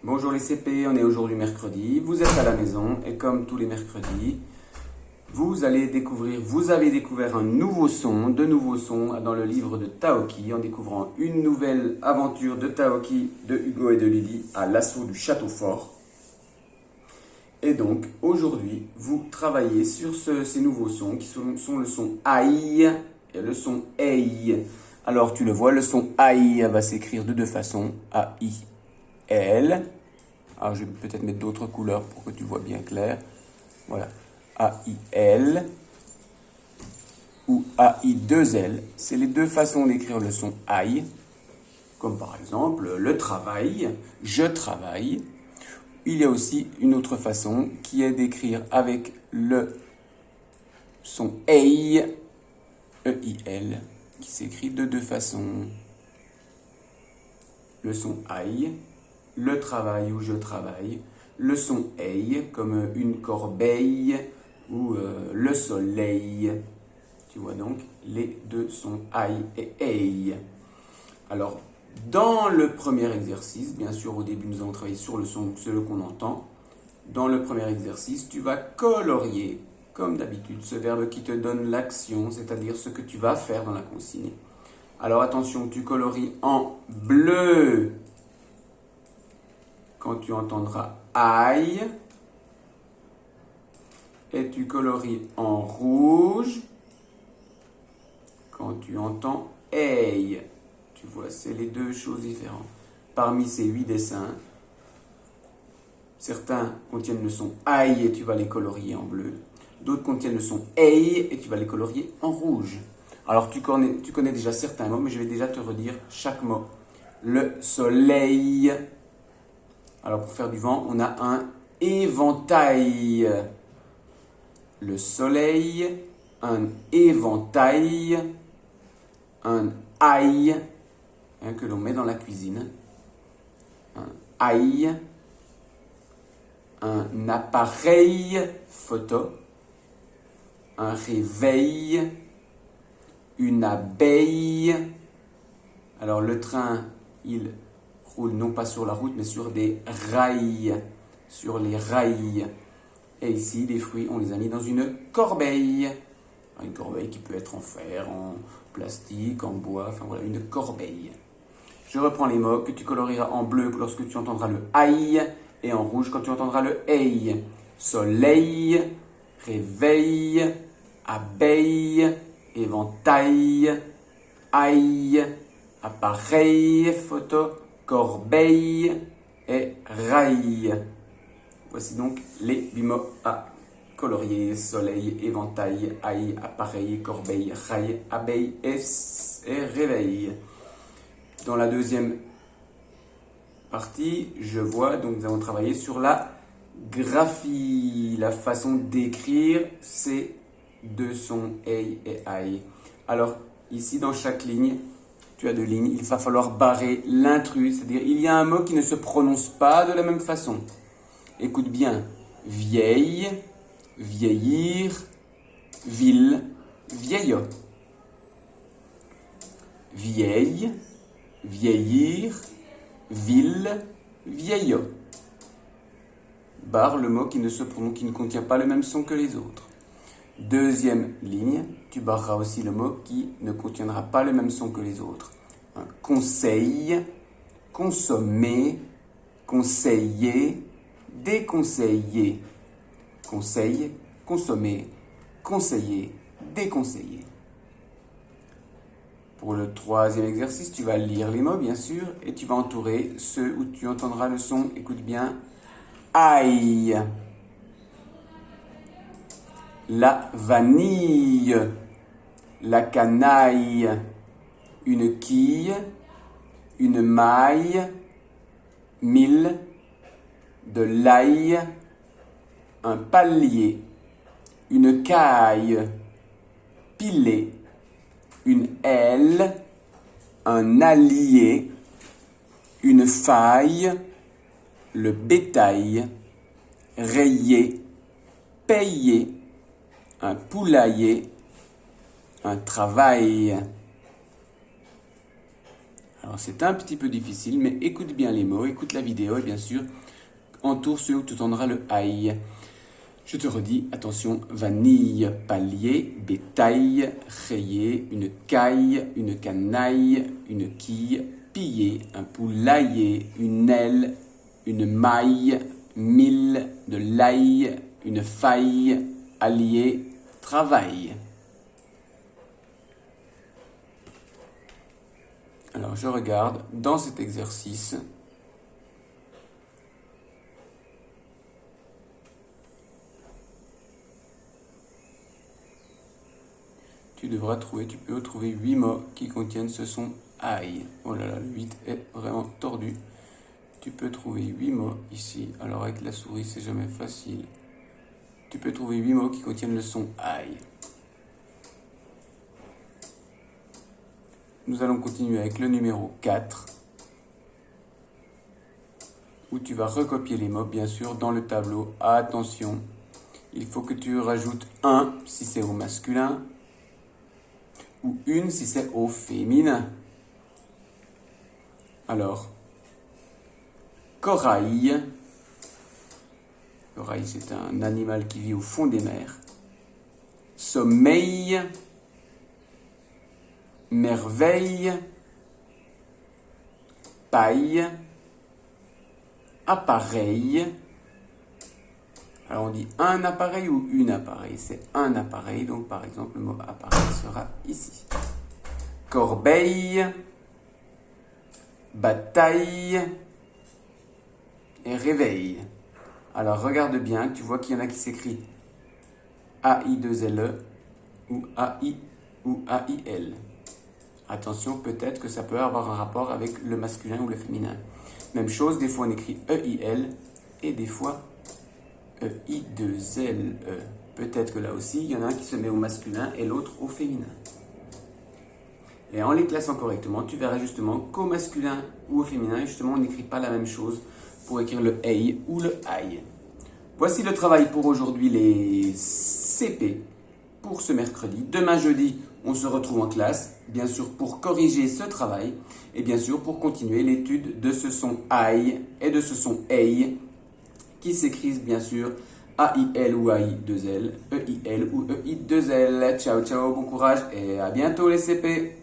Bonjour les CP, on est aujourd'hui mercredi, vous êtes à la maison et comme tous les mercredis, vous avez découvert un nouveau son, de nouveaux sons dans le livre de Taoki en découvrant une nouvelle aventure de Taoki, de Hugo et de Lily à l'assaut du château fort. Et donc aujourd'hui, vous travaillez sur ces nouveaux sons qui sont le son Aïe et le son Ei. Alors tu le vois, le son Aïe va s'écrire de deux façons, A-I-L. Alors je vais peut-être mettre d'autres couleurs pour que tu vois bien clair. Voilà, A-I-L ou A-I-2-L. C'est les deux façons d'écrire le son Aïe. Comme par exemple le travail, je travaille. Il y a aussi une autre façon qui est d'écrire avec le son Ei, E-I-L, qui s'écrit de deux façons. Le son Aïe, le travail ou je travaille. Le son Ei, comme une corbeille ou le soleil. Tu vois donc, les deux sons Aïe et Ei. Alors, dans le premier exercice, bien sûr, au début, nous allons travailler sur le son, celui qu'on entend. Dans le premier exercice, tu vas colorier, comme d'habitude, ce verbe qui te donne l'action, c'est-à-dire ce que tu vas faire dans la consigne. Alors attention, tu colories en bleu quand tu entendras aïe, et tu colories en rouge quand tu entends ei. Tu vois, c'est les deux choses différentes. Parmi ces 8 dessins, certains contiennent le son aïe et tu vas les colorier en bleu. D'autres contiennent le son ei et tu vas les colorier en rouge. Alors tu connais déjà certains mots, mais je vais déjà te redire chaque mot. Le soleil. Alors pour faire du vent, on a un éventail. Le soleil, un éventail, un ail, que l'on met dans la cuisine. Un ail, un appareil photo, un réveil, une abeille. Alors le train, il roule non pas sur la route, mais sur des rails, sur les rails. Et ici, les fruits, on les a mis dans une corbeille. Une corbeille qui peut être en fer, en plastique, en bois, enfin voilà, une corbeille. Je reprends les mots que tu colorieras en bleu lorsque tu entendras le aïe et en rouge quand tu entendras le ei. Soleil, réveil, abeille, éventail, aïe, appareil, photo, corbeille et rail. Voici donc les 8 mots à colorier: soleil, éventail, aïe, appareil, corbeille, rail, abeille et réveil. Dans la deuxième partie, je vois, donc nous allons travailler sur la graphie, la façon d'écrire ces deux sons ei et aïe. Alors ici dans chaque ligne, tu as deux lignes, il va falloir barrer l'intrus, c'est-à-dire il y a un mot qui ne se prononce pas de la même façon. Écoute bien: vieille, vieillir, ville, vieillot. Vieille, vieillir, ville, vieillot. Barre le mot qui ne contient pas le même son que les autres. Deuxième ligne, tu barreras aussi le mot qui ne contiendra pas le même son que les autres. Conseil, consommer, conseiller, déconseiller. Conseil, consommer, conseiller, déconseiller. Pour le troisième exercice, tu vas lire les mots, bien sûr, et tu vas entourer ceux où tu entendras le son, écoute bien, aïe. La vanille, la canaille, une quille, une maille, 1000, de l'ail, un palier, une caille, piler, une aile, un allié, une faille, le bétail, rayer, payer, un poulailler, un travail, Alors c'est un petit peu difficile, mais écoute bien les mots, écoute la vidéo et bien sûr, entoure ceux où tu entendras le aïe. Je te redis, attention, vanille, palier, bétail, rayé, une caille, une canaille, une quille, piller, un poulailler, une aile, une maille, mille, de l'ail, une faille, allier, travail. Alors je regarde dans cet exercice. Tu devras trouver, tu peux trouver 8 mots qui contiennent ce son aïe. Oh là là, le 8 est vraiment tordu. Tu peux trouver 8 mots ici. Alors avec la souris, c'est jamais facile. Tu peux trouver 8 mots qui contiennent le son aïe. Nous allons continuer avec le numéro 4, où tu vas recopier les mots, bien sûr, dans le tableau. Attention, il faut que tu rajoutes un si c'est au masculin, ou une si c'est au féminin. Alors, corail. Corail, c'est un animal qui vit au fond des mers. Sommeil. Merveille, paille, appareil. Alors on dit un appareil ou une appareil, c'est un appareil, donc par exemple le mot appareil sera ici. Corbeille, bataille et réveil. Alors regarde bien, tu vois qu'il y en a qui s'écrit A-I-2-L-E ou A-I ou A-I-L. Attention, peut-être que ça peut avoir un rapport avec le masculin ou le féminin. Même chose, des fois on écrit E-I-L et des fois E-I-2-L-E. Peut-être que là aussi, il y en a un qui se met au masculin et l'autre au féminin. Et en les classant correctement, tu verras justement qu'au masculin ou au féminin, justement, on n'écrit pas la même chose pour écrire le EI ou le AI. Voici le travail pour aujourd'hui, les CP, pour ce mercredi. Demain jeudi, on se retrouve en classe, bien sûr pour corriger ce travail et bien sûr pour continuer l'étude de ce son I et de ce son EI qui s'écrivent bien sûr A-I-L ou A-I-2-L, E-I-L ou E-I-2-L. Ciao, ciao, bon courage et à bientôt les CP.